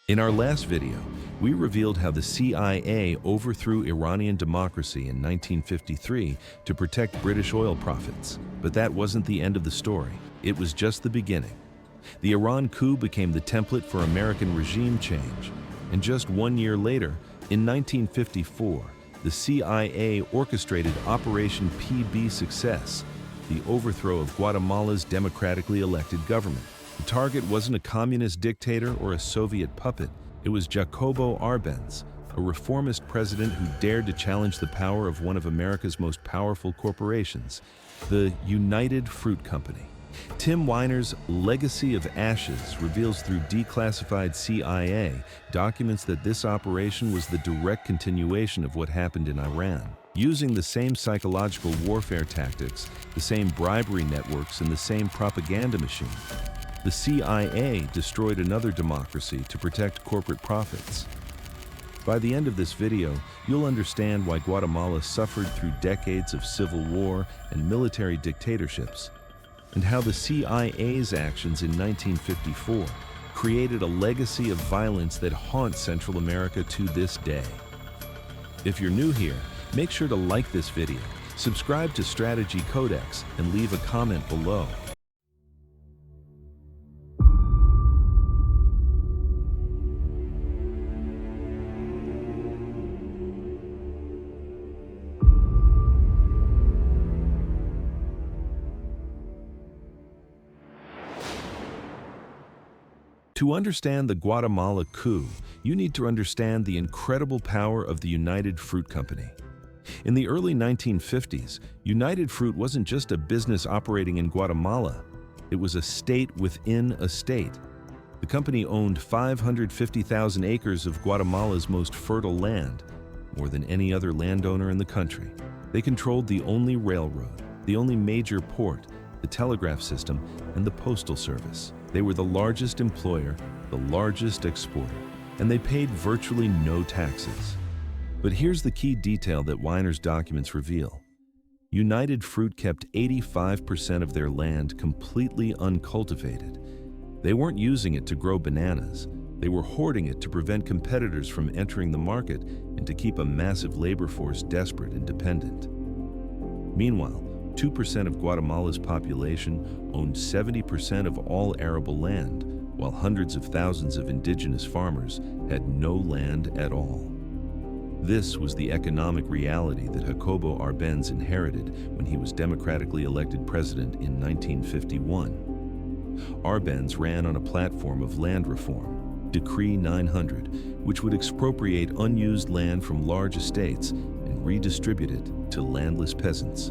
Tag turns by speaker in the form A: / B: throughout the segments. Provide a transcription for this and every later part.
A: In our last video, we revealed how the CIA overthrew Iranian democracy in 1953 to protect British oil profits. But that wasn't the end of the story. It was just the beginning. The Iran coup became the template for American regime change. And just 1 year later, in 1954, the CIA orchestrated Operation PBSUCCESS, the overthrow of Guatemala's democratically elected government. The target wasn't a communist dictator or a Soviet puppet. It was Jacobo Arbenz, a reformist president who dared to challenge the power of one of America's most powerful corporations, the United Fruit Company. Tim Weiner's Legacy of Ashes reveals through declassified CIA documents that this operation was the direct continuation of what happened in Iran. Using the same psychological warfare tactics, the same bribery networks, and the same propaganda machine, the CIA destroyed another democracy to protect corporate profits. By the end of this video, you'll understand why Guatemala suffered through decades of civil war and military dictatorships, and how the CIA's actions in 1954 created a legacy of violence that haunts Central America to this day. If you're new here, make sure to like this video, subscribe to Strategy Codex, and leave a comment below. To understand the Guatemala coup, you need to understand the incredible power of the United Fruit Company. In the early 1950s, United Fruit wasn't just a business operating in Guatemala, it was a state within a state. The company owned 550,000 acres of Guatemala's most fertile land, more than any other landowner in the country. They controlled the only railroad, the only major port, the telegraph system, and the postal service. They were the largest employer, the largest exporter, and they paid virtually no taxes. But here's the key detail that Weiner's documents reveal. United Fruit kept 85% of their land completely uncultivated. They weren't using it to grow bananas. They were hoarding it to prevent competitors from entering the market and to keep a massive labor force desperate and dependent. Meanwhile, 2% of Guatemala's population owned 70% of all arable land, while hundreds of thousands of indigenous farmers had no land at all. This was the economic reality that Jacobo Arbenz inherited when he was democratically elected president in 1951. Arbenz ran on a platform of land reform, Decree 900, which would expropriate unused land from large estates and redistribute it to landless peasants.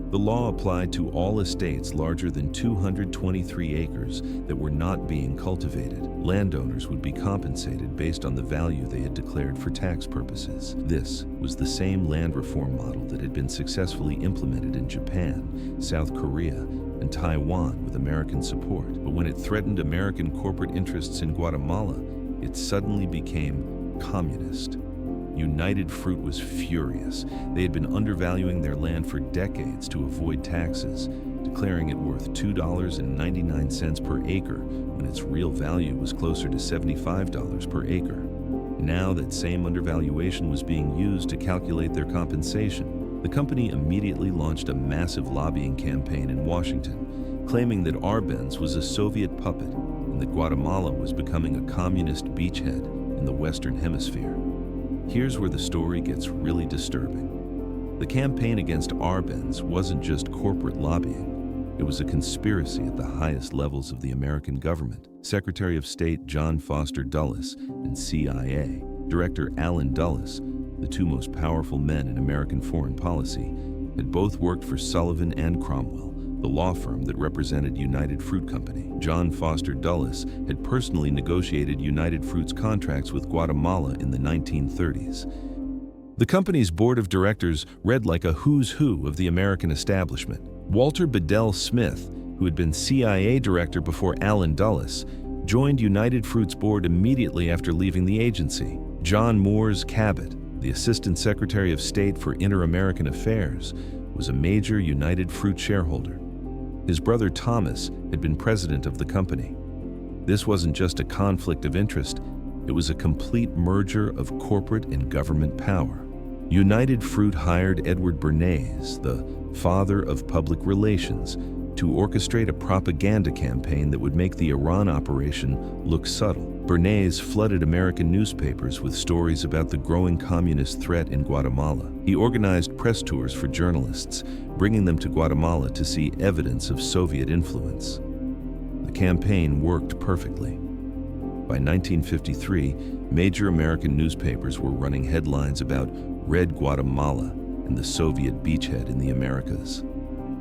A: The law applied to all estates larger than 223 acres that were not being cultivated. Landowners would be compensated based on the value they had declared for tax purposes. This was the same land reform model that had been successfully implemented in Japan, South Korea, and Taiwan with American support. But when it threatened American corporate interests in Guatemala, it suddenly became communist. United Fruit was furious. They had been undervaluing their land for decades to avoid taxes, declaring it worth $2.99 per acre when its real value was closer to $75 per acre. Now that same undervaluation was being used to calculate their compensation, the company immediately launched a massive lobbying campaign in Washington, claiming that Arbenz was a Soviet puppet and that Guatemala was becoming a communist beachhead in the Western Hemisphere. Here's where the story gets really disturbing. The campaign against Arbenz wasn't just corporate lobbying. It was a conspiracy at the highest levels of the American government. Secretary of State John Foster Dulles and CIA Director Allen Dulles, the two most powerful men in American foreign policy, had both worked for Sullivan and Cromwell, the law firm that represented United Fruit Company. John Foster Dulles had personally negotiated United Fruit's contracts with Guatemala in the 1930s. The company's board of directors read like a who's who of the American establishment. Walter Bedell Smith, who had been CIA director before Allen Dulles, joined United Fruit's board immediately after leaving the agency. John Moores Cabot, the Assistant Secretary of State for Inter-American Affairs, was a major United Fruit shareholder. His brother Thomas had been president of the company. This wasn't just a conflict of interest, It was a complete merger of corporate and government power. United Fruit hired Edward Bernays, the father of public relations, to orchestrate a propaganda campaign that would make the Iran operation look subtle. Bernays flooded American newspapers with stories about the growing communist threat in Guatemala. He organized press tours for journalists, bringing them to Guatemala to see evidence of Soviet influence. The campaign worked perfectly. By 1953, major American newspapers were running headlines about Red Guatemala and the Soviet beachhead in the Americas.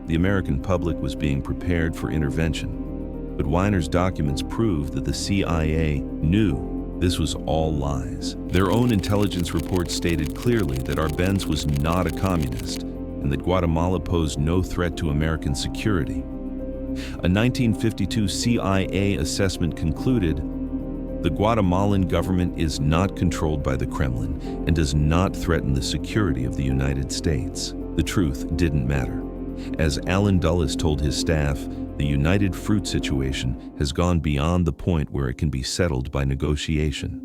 A: The American public was being prepared for intervention, but Weiner's documents proved that the CIA knew this was all lies. Their own intelligence reports stated clearly that Arbenz was not a communist and that Guatemala posed no threat to American security. A 1952 CIA assessment concluded, the Guatemalan government is not controlled by the Kremlin and does not threaten the security of the United States. The truth didn't matter. As Allen Dulles told his staff, the United Fruit situation has gone beyond the point where it can be settled by negotiation.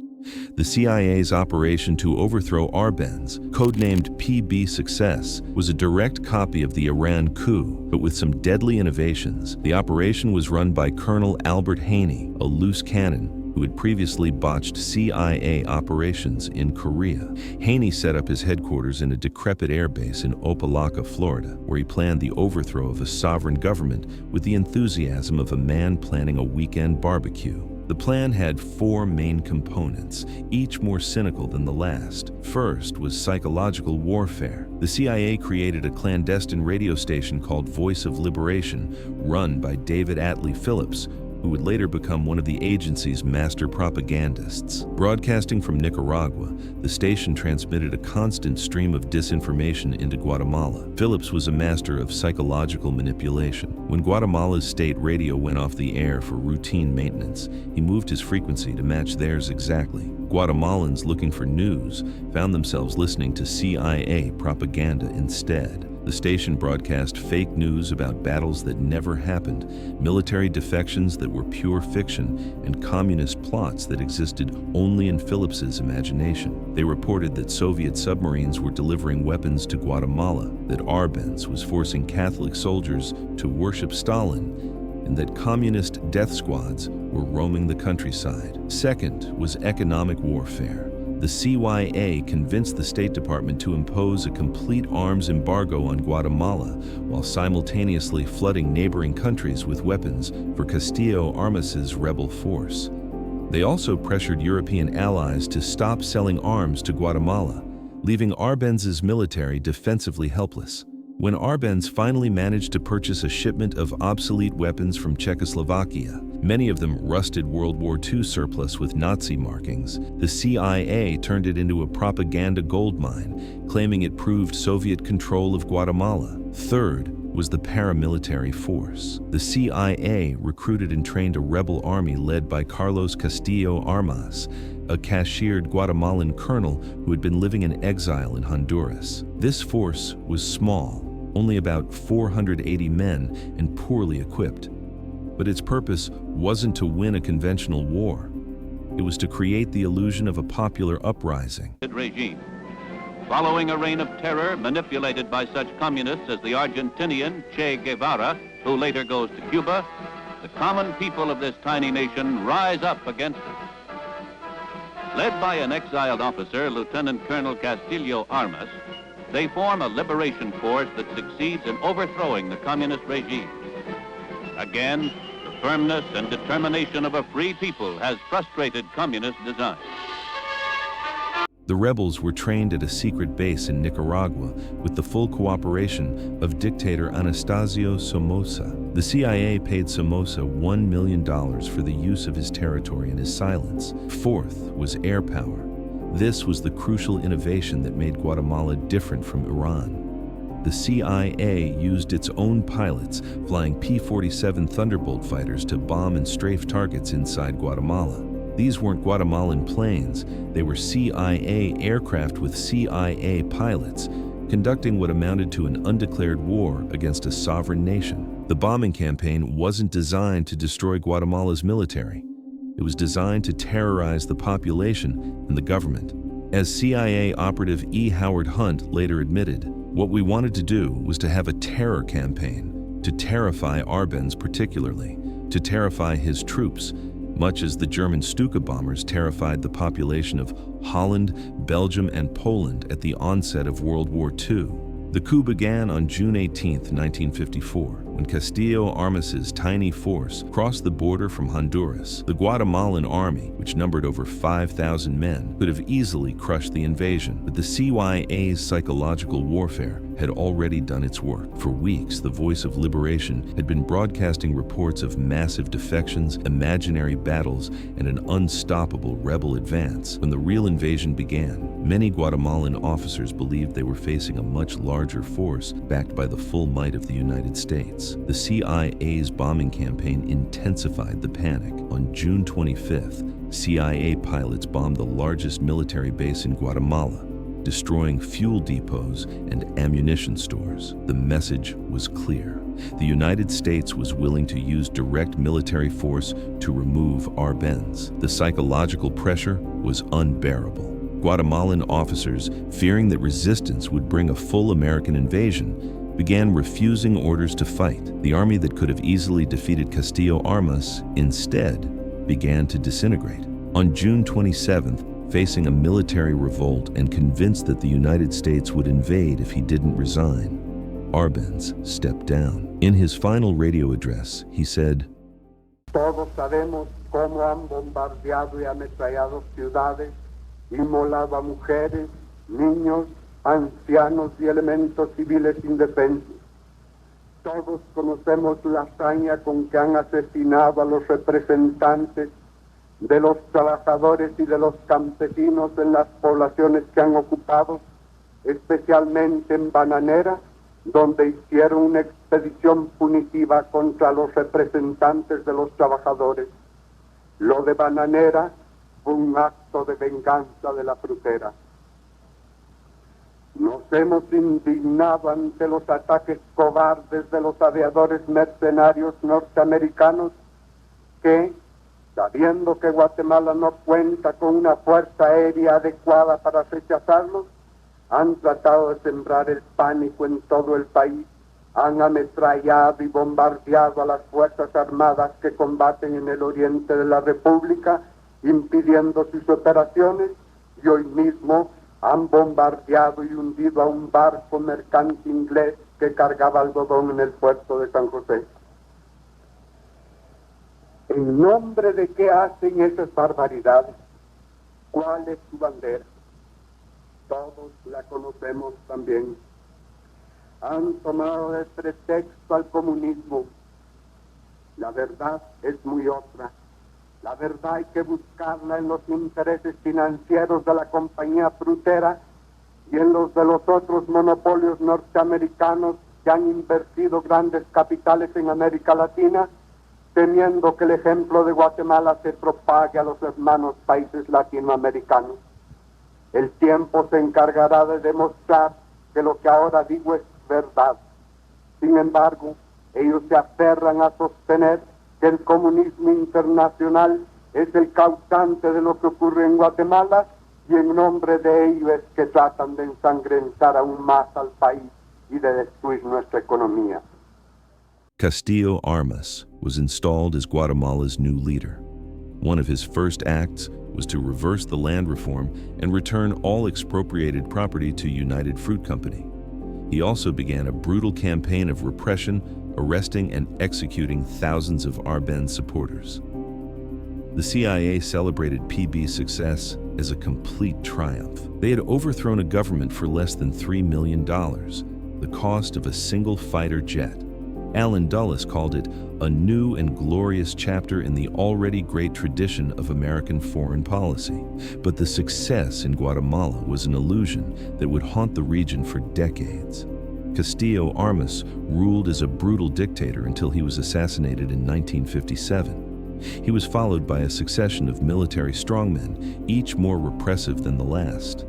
A: The CIA's operation to overthrow Arbenz, codenamed PBSUCCESS, was a direct copy of the Iran coup, but with some deadly innovations. The operation was run by Colonel Albert Haney, a loose cannon who had previously botched CIA operations in Korea. Haney set up his headquarters in a decrepit airbase in Opa-locka, Florida, where he planned the overthrow of a sovereign government with the enthusiasm of a man planning a weekend barbecue. The plan had 4 main components, each more cynical than the last. First was psychological warfare. The CIA created a clandestine radio station called Voice of Liberation, run by David Atlee Phillips, who would later become one of the agency's master propagandists. Broadcasting from Nicaragua, the station transmitted a constant stream of disinformation into Guatemala. Phillips was a master of psychological manipulation. When Guatemala's state radio went off the air for routine maintenance, he moved his frequency to match theirs exactly. Guatemalans looking for news found themselves listening to CIA propaganda instead. The station broadcast fake news about battles that never happened, military defections that were pure fiction, and communist plots that existed only in Phillips's imagination. They reported that Soviet submarines were delivering weapons to Guatemala, that Arbenz was forcing Catholic soldiers to worship Stalin, and that communist death squads were roaming the countryside. Second was economic warfare. The CYA convinced the State Department to impose a complete arms embargo on Guatemala while simultaneously flooding neighboring countries with weapons for Castillo Armas's rebel force. They also pressured European allies to stop selling arms to Guatemala, leaving Arbenz's military defensively helpless. When Arbenz finally managed to purchase a shipment of obsolete weapons from Czechoslovakia, many of them rusted World War II surplus with Nazi markings, the CIA turned it into a propaganda goldmine, claiming it proved Soviet control of Guatemala. Third was the paramilitary force. The CIA recruited and trained a rebel army led by Carlos Castillo Armas, a cashiered Guatemalan colonel who had been living in exile in Honduras. This force was small, only about 480 men and poorly equipped. But its purpose wasn't to win a conventional war. It was to create the illusion of a popular uprising.
B: Regime. Following a reign of terror manipulated by such communists as the Argentinian Che Guevara, who later goes to Cuba, the common people of this tiny nation rise up against it. Led by an exiled officer, Lieutenant Colonel Castillo Armas, they form a liberation force that succeeds in overthrowing the communist regime. Again, the firmness and determination of a free people has frustrated communist design.
A: The rebels were trained at a secret base in Nicaragua with the full cooperation of dictator Anastasio Somoza. The CIA paid Somoza $1 million for the use of his territory and his silence. Fourth was air power. This was the crucial innovation that made Guatemala different from Iran. The CIA used its own pilots flying P-47 Thunderbolt fighters to bomb and strafe targets inside Guatemala. These weren't Guatemalan planes, they were CIA aircraft with CIA pilots, conducting what amounted to an undeclared war against a sovereign nation. The bombing campaign wasn't designed to destroy Guatemala's military. It was designed to terrorize the population and the government. As CIA operative E. Howard Hunt later admitted, what we wanted to do was to have a terror campaign, to terrify Arbenz particularly, to terrify his troops, much as the German Stuka bombers terrified the population of Holland, Belgium, and Poland at the onset of World War II. The coup began on June 18, 1954, when Castillo Armas's tiny force crossed the border from Honduras. The Guatemalan army, which numbered over 5,000 men, could have easily crushed the invasion, but the CYA's psychological warfare had already done its work. For weeks, the Voice of Liberation had been broadcasting reports of massive defections, imaginary battles, and an unstoppable rebel advance. When the real invasion began, many Guatemalan officers believed they were facing a much larger force backed by the full might of the United States. The CIA's bombing campaign intensified the panic. On June 25th, CIA pilots bombed the largest military base in Guatemala, destroying fuel depots and ammunition stores. The message was clear. The United States was willing to use direct military force to remove Arbenz. The psychological pressure was unbearable. Guatemalan officers, fearing that resistance would bring a full American invasion, began refusing orders to fight. The army that could have easily defeated Castillo Armas instead began to disintegrate. On June 27th, facing a military revolt and convinced that the United States would invade if he didn't resign, Arbenz stepped down. In his final radio address, he said,
C: "Todos sabemos cómo han bombardeado y ametrallado ciudades, inmolado a mujeres, niños, ancianos y elementos civiles indefensos. Todos conocemos la hazaña con que han asesinado a los representantes de los trabajadores y de los campesinos en las poblaciones que han ocupado, especialmente en Bananera, donde hicieron una expedición punitiva contra los representantes de los trabajadores. Lo de Bananera fue un acto de venganza de la frutera. Nos hemos indignado ante los ataques cobardes de los aviadores mercenarios norteamericanos que, sabiendo que Guatemala no cuenta con una fuerza aérea adecuada para rechazarlos, han tratado de sembrar el pánico en todo el país, han ametrallado y bombardeado a las Fuerzas Armadas que combaten en el oriente de la República, impidiendo sus operaciones, y hoy mismo han bombardeado y hundido a un barco mercante inglés que cargaba algodón en el puerto de San José. ¿En nombre de qué hacen esas barbaridades? ¿Cuál es su bandera? Todos la conocemos también. Han tomado de pretexto al comunismo. La verdad es muy otra. La verdad hay que buscarla en los intereses financieros de la compañía frutera y en los de los otros monopolios norteamericanos que han invertido grandes capitales en América Latina, temiendo que el ejemplo de Guatemala se propague a los hermanos países latinoamericanos. El tiempo se encargará de demostrar que lo que ahora digo es verdad. Sin embargo, ellos se aferran a sostener que el comunismo internacional es el causante de lo que ocurre en Guatemala, y en nombre de ello es que tratan de ensangrentar aún más al país y de destruir nuestra economía.
A: Castillo Armas was installed as Guatemala's new leader. One of his first acts was to reverse the land reform and return all expropriated property to United Fruit Company. He also began a brutal campaign of repression, arresting and executing thousands of Arbenz supporters. The CIA celebrated PBSUCCESS as a complete triumph. They had overthrown a government for less than $3 million, the cost of a single fighter jet. Alan Dulles called it a new and glorious chapter in the already great tradition of American foreign policy. But the success in Guatemala was an illusion that would haunt the region for decades. Castillo Armas ruled as a brutal dictator until he was assassinated in 1957. He was followed by a succession of military strongmen, each more repressive than the last.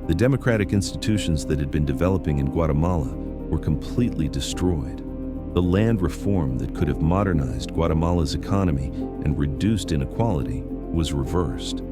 A: The democratic institutions that had been developing in Guatemala were completely destroyed. The land reform that could have modernized Guatemala's economy and reduced inequality was reversed.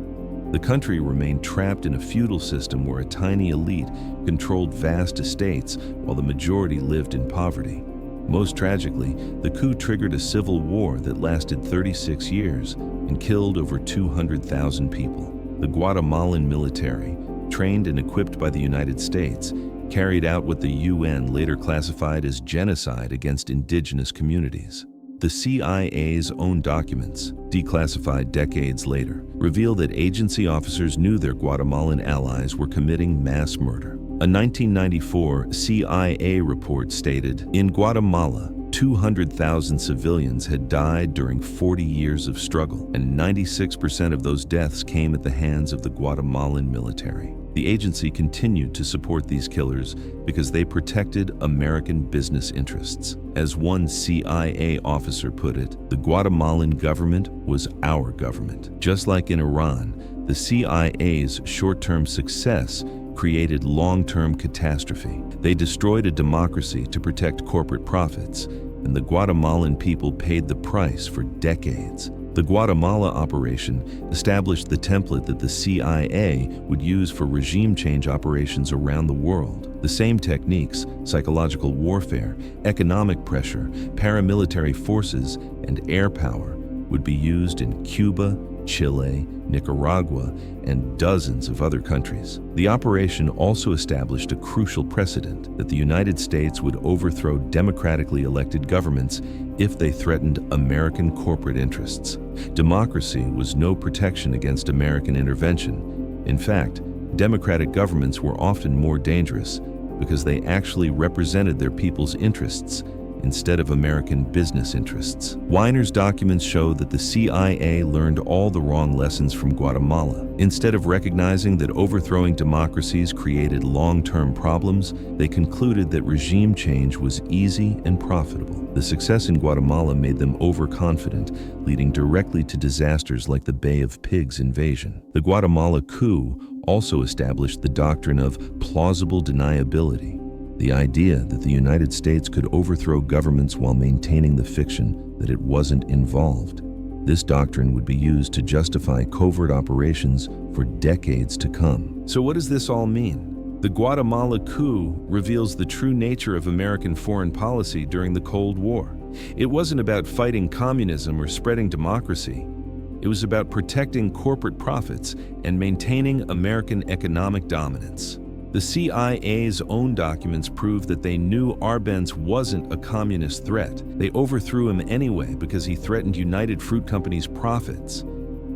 A: The country remained trapped in a feudal system where a tiny elite controlled vast estates while the majority lived in poverty. Most tragically, the coup triggered a civil war that lasted 36 years and killed over 200,000 people. The Guatemalan military, trained and equipped by the United States, carried out what the UN later classified as genocide against indigenous communities. The CIA's own documents, declassified decades later, reveal that agency officers knew their Guatemalan allies were committing mass murder. A 1994 CIA report stated, in Guatemala, 200,000 civilians had died during 40 years of struggle, and 96% of those deaths came at the hands of the Guatemalan military. The agency continued to support these killers because they protected American business interests. As one CIA officer put it, the Guatemalan government was our government. Just like in Iran, the CIA's short-term success created long-term catastrophe. They destroyed a democracy to protect corporate profits, and the Guatemalan people paid the price for decades. The Guatemala operation established the template that the CIA would use for regime change operations around the world. The same techniques, psychological warfare, economic pressure, paramilitary forces, and air power, would be used in Cuba, Chile, Nicaragua, and dozens of other countries. The operation also established a crucial precedent that the United States would overthrow democratically elected governments if they threatened American corporate interests. Democracy was no protection against American intervention. In fact, democratic governments were often more dangerous because they actually represented their people's interests instead of American business interests. Weiner's documents show that the CIA learned all the wrong lessons from Guatemala. Instead of recognizing that overthrowing democracies created long-term problems, they concluded that regime change was easy and profitable. The success in Guatemala made them overconfident, leading directly to disasters like the Bay of Pigs invasion. The Guatemala coup also established the doctrine of plausible deniability, the idea that the United States could overthrow governments while maintaining the fiction that it wasn't involved. This doctrine would be used to justify covert operations for decades to come. So what does this all mean? The Guatemala coup reveals the true nature of American foreign policy during the Cold War. It wasn't about fighting communism or spreading democracy. It was about protecting corporate profits and maintaining American economic dominance. The CIA's own documents prove that they knew Arbenz wasn't a communist threat. They overthrew him anyway because he threatened United Fruit Company's profits.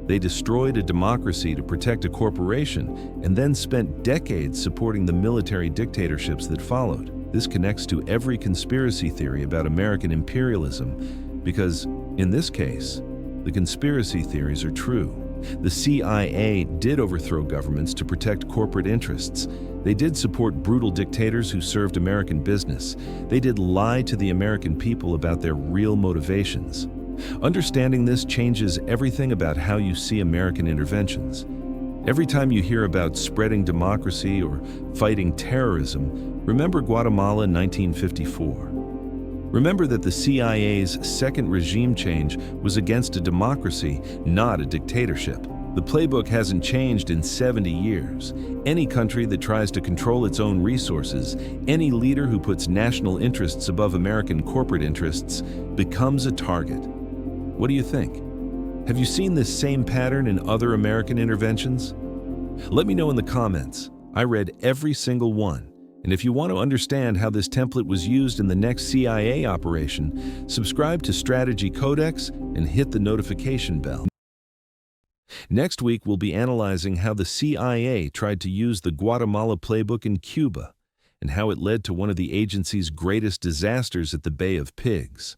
A: They destroyed a democracy to protect a corporation and then spent decades supporting the military dictatorships that followed. This connects to every conspiracy theory about American imperialism because, in this case, the conspiracy theories are true. The CIA did overthrow governments to protect corporate interests. They did support brutal dictators who served American business. They did lie to the American people about their real motivations. Understanding this changes everything about how you see American interventions. Every time you hear about spreading democracy or fighting terrorism, remember Guatemala in 1954. Remember that the CIA's second regime change was against a democracy, not a dictatorship. The playbook hasn't changed in 70 years. Any country that tries to control its own resources, any leader who puts national interests above American corporate interests, becomes a target. What do you think? Have you seen this same pattern in other American interventions? Let me know in the comments. I read every single one. And if you want to understand how this template was used in the next CIA operation, subscribe to Strategy Codex and hit the notification bell. Next week, we'll be analyzing how the CIA tried to use the Guatemala playbook in Cuba and how it led to one of the agency's greatest disasters at the Bay of Pigs.